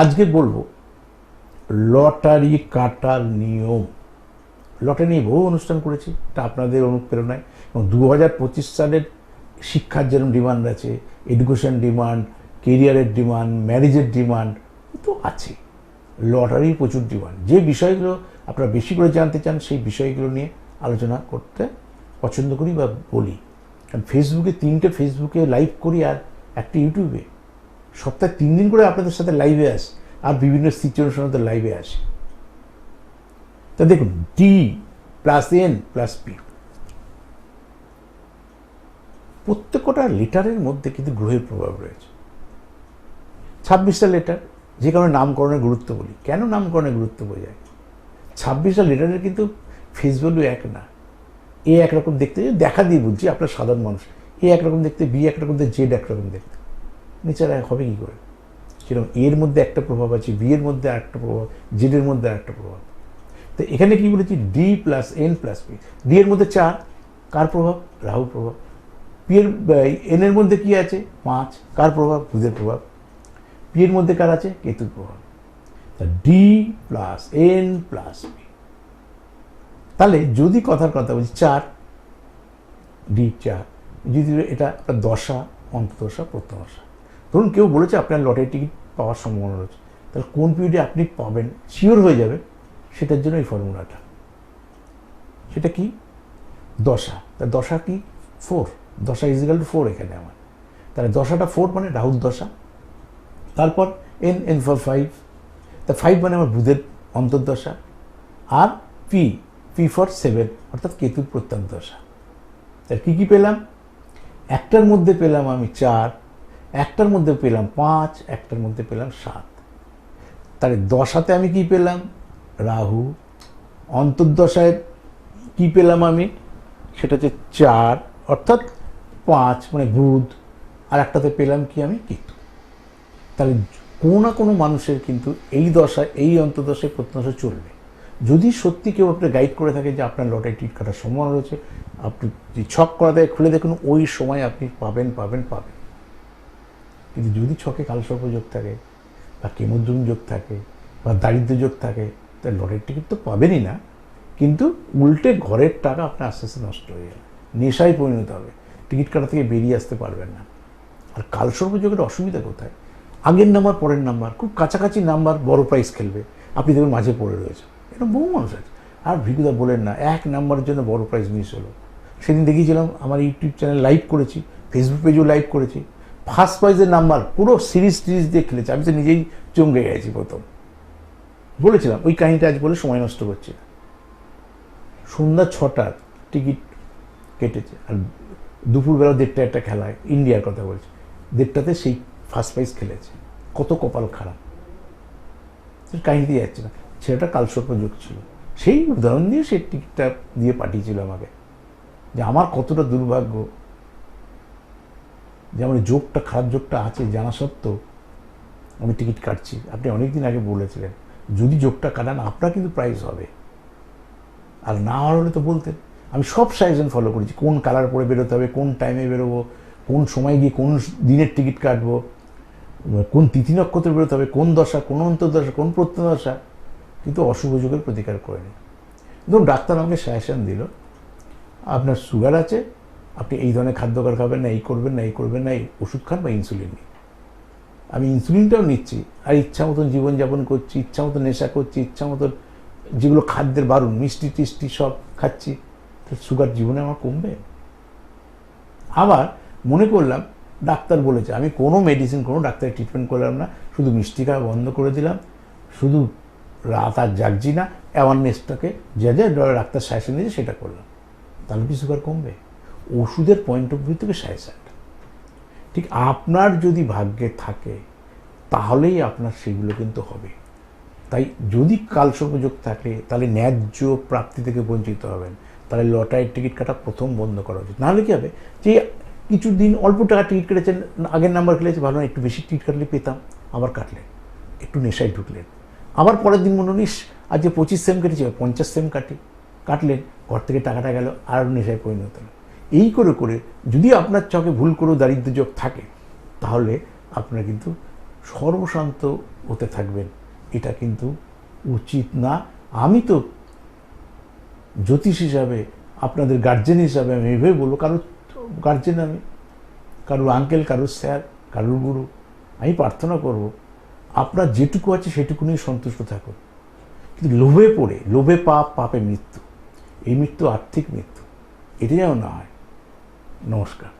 আজকে বলবো লটারি কাটার নিয়ম। লটারি নিয়ে বহু অনুষ্ঠান করেছি, এটা আপনাদের অনুপ্রেরণায়। এবং 2025 সালের শিক্ষার যেরকম ডিমান্ড আছে, এডুকেশন ডিমান্ড, কেরিয়ারের ডিমান্ড, ম্যারেজের ডিমান্ড তো আছে, লটারির প্রচুর ডিমান্ড। যে বিষয়গুলো আপনারা বেশি করে জানতে চান সেই বিষয়গুলো নিয়ে আলোচনা করতে পছন্দ করি বা বলি। কারণ ফেসবুকে লাইভ করি, আর একটা ইউটিউবে সপ্তাহে 3 দিন করে আপনাদের সাথে লাইভে আসি, আর বিভিন্ন সিচুয়েশনতে লাইভে আসি। তা দেখুন, D plus N plus P, প্রত্যেকটা লেটারের মধ্যে কিন্তু গ্রহের প্রভাব রয়েছে। 26টা লেটার, যে কারণে নামকরণের গুরুত্ব বলি। কেন নামকরণের গুরুত্ব বোঝায়? 26টা লেটারের কিন্তু ফেস ভ্যালু এক না। এ একরকম দেখতে, দেখা দিয়ে বলছি, আপনার সাধারণ মানুষ, এ একরকম দেখতে, বি একরকম দেখতে, জেড একরকম দেখতে, নেচার এক হবে কী করে? সেরকম এর মধ্যে একটা প্রভাব আছে, বি এর মধ্যে একটা প্রভাব, জেড এর মধ্যে একটা প্রভাব। তো এখানে কি বলেছি? D plus N plus P. D এর মধ্যে 4, কার প্রভাব? রাহুর প্রভাব। পি এর এন এর মধ্যে কি আছে? 5, কার প্রভাব? বুধের প্রভাব। পি এর মধ্যে কার আছে? কেতুর প্রভাব। D plus N plus P. তাহলে যদি কথার কথা বলছি 4, ডি 4, যদি এটা একটা দশা, অন্তদশা, প্রত্যদশা। ধরুন কেউ বলেছে আপনার লটারি টিকিট পাওয়ার সম্ভাবনা রয়েছে, তাহলে কোন পিরিয়ডে আপনি পাবেন শিওর হয়ে যাবে, সেটার জন্য এই ফর্মুলাটা। সেটা কি? দশা। তা দশা কি? 4। দশা ইজিক্যাল টু 4 এখানে আমার। তাহলে দশাটা 4 মানে রাহুর দশা। তারপর এন ফর 5, তা 5 মানে আমার বুধের অন্তর্দশা। আর পি ফর 7, অর্থাৎ কেতুর প্রত্যন্ত দশা। তার কী কী পেলাম? একটার মধ্যে পেলাম আমি 4, একটার মধ্যে পেলাম 5, একটার মধ্যে পেলাম 7। তাহলে দশাতে আমি কি পেলাম? রাহু। অন্তর্দশায় কি পেলাম আমি? সেটা হচ্ছে 4, অর্থাৎ 5 মানে বুধ। আর একটাতে পেলাম কি আমি? কেতু। তাহলে কোনো না কোনো মানুষের কিন্তু এই দশায়, এই অন্তর্দশায়, প্রত্যদশায় চলবে। যদি সত্যি কেউ আপনার গাইড করে থাকে যে আপনার লটারি টিকিট কাটার সম্ভাবনা রয়েছে, আপনি যে ছক করা দেয় খুলে দেখুন, ওই সময় আপনি পাবেন। কিন্তু যদি ছকে কালসর্প যোগ থাকে, বা কেমদ্রুম যোগ থাকে, বা দারিদ্র্য যোগ থাকে, তাহলে লটারি টিকিট তো পাবেনই না, কিন্তু উল্টে ঘরের টাকা আপনার আস্তে আস্তে নষ্ট হয়ে যাবে, নেশায় পরিণত হবে, টিকিট কাটা থেকে বেরিয়ে আসতে পারবেন না। আর কালসর্প যোগের অসুবিধা কোথায়? আগের নাম্বার, পরের নাম্বার, খুব কাছাকাছি নাম্বার বড় প্রাইস খেলবে, আপনি দেখবেন মাঝে পড়ে রয়েছে। এরকম বহু মানুষ আছে। আর ভিকুদা বলেন না, 1 নাম্বারের জন্য বড় প্রাইজ মিস হলো। সেদিন দেখিয়েছিলাম, আমার ইউটিউব চ্যানেল লাইভ করেছি, ফেসবুক পেজেও লাইভ করেছি। ফার্স্ট প্রাইজের নাম্বার পুরো সিরিজ দিয়ে খেলেছে। আমি তো নিজেই চমকে গেছি প্রথম। বলেছিলাম ওই কাহিনিটা আজ বলে সময় নষ্ট করছি না। সন্ধ্যা 6টার টিকিট কেটেছে, আর দুপুরবেলা 1:30 একটা খেলায়, ইন্ডিয়ার কথা বলছি, 1:30টাতে সেই ফার্স্ট প্রাইজ খেলেছে। কত কপাল খারাপ, কাহিনী যাচ্ছে না। ছেলেটা কালসর্প যোগ ছিল, সেই উদাহরণ দিয়ে সে টিকিটটা দিয়ে পাঠিয়েছিল আমাকে, যে আমার কতটা দুর্ভাগ্য যে আমার যোগটা, খারাপ যোগটা আছে জানা সত্ত্বেও আমি টিকিট কাটছি। আপনি অনেকদিন আগে বলেছিলেন যদি যোগটা কাটান আপনার কিন্তু প্রাইজ হবে, আর না হলে তো বলতেন। আমি সব সাজেশন ফলো করেছি, কোন কালার পরে বেরোতে হবে, কোন টাইমে বেরোবো, কোন সময় গিয়ে কোন দিনের টিকিট কাটবো, কোন তিথি নক্ষত্র বেরোতে হবে, কোন দশা, কোন অন্তর্দশা, কোন প্রত্যদশা, কিন্তু অশুভ যোগের প্রতিকার করেনি। ধরুন ডাক্তার আমাকে সাজেশন দিল, আপনার সুগার আছে, আপনি এই ধরনের খাদ্যকার খাবেন না, এই করবেন না, এই ওষুধ খান বা ইনসুলিন নিন। আমি ইনসুলিনটাও নিচ্ছি, আর ইচ্ছা মতন জীবনযাপন করছি, ইচ্ছা মতন নেশা করছি, ইচ্ছা মতন যেগুলো খাদ্যের বারণ, মিষ্টি টিষ্টি সব খাচ্ছি, তো সুগার জীবনে আমার কমবে? আবার মনে করলাম ডাক্তার বলেছে, আমি কোনো মেডিসিন, কোনো ডাক্তারের ট্রিটমেন্ট করলাম না, শুধু মিষ্টি খাওয়া বন্ধ করে দিলাম, শুধু রাত আর জাগছি না, অ্যাওয়ারনেসটাকে যা ডাক্তার সাজেশন দিয়েছে সেটা করলাম, তাহলে কি সুগার কমবে? ওষুধের পয়েন্ট অফ ভিউ থেকে সাজেশনটা ঠিক আপনার যদি ভাগ্যে থাকে তাহলেই আপনার সেগুলো কিন্তু হবে। তাই যদি কালসর্প যোগ থাকে তাহলে ন্যায্য প্রাপ্তি থেকে বঞ্চিত হবেন, তাহলে লটারির টিকিট কাটা প্রথম বন্ধ করা উচিত। নাহলে কী হবে, যে কিছু দিন অল্প টাকা টিকিট কেটেছেন, আগের নাম্বার খেলেছে, ভালো না, একটু বেশি টিকিট কাটলে পেতাম, আবার কাটলেন, একটু নেশায় ঢুকলেন, আবার পরের দিন মনে নিস আজ যে 25 সেম কেটেছে 50 সেম কাটলেন, ঘর থেকে টাকাটা গেল, আর নেশায় পরিণত হলো। এই করে করে যদি আপনার চোখে ভুল করেও দারিদ্র্য যোগ থাকে, তাহলে আপনার কিন্তু সর্বশান্ত হতে থাকবেন, এটা কিন্তু উচিত না। আমি তো জ্যোতিষ হিসাবে, আপনাদের গার্জেন হিসাবে আমি এইভাবে বলবো, কারোর গার্জেন আমি, কারোর আঙ্কেল, কারোর স্যার, কারোর গুরু। আমি প্রার্থনা করব আপনার যেটুকু আছে সেটুকু নিয়ে সন্তুষ্ট থাকুন, কিন্তু লোভে পড়ে, লোভে পাপ, পাপে মৃত্যু, এই মৃত্যু আর্থিক মৃত্যু, এটা যেন না হয়। নমস্কার।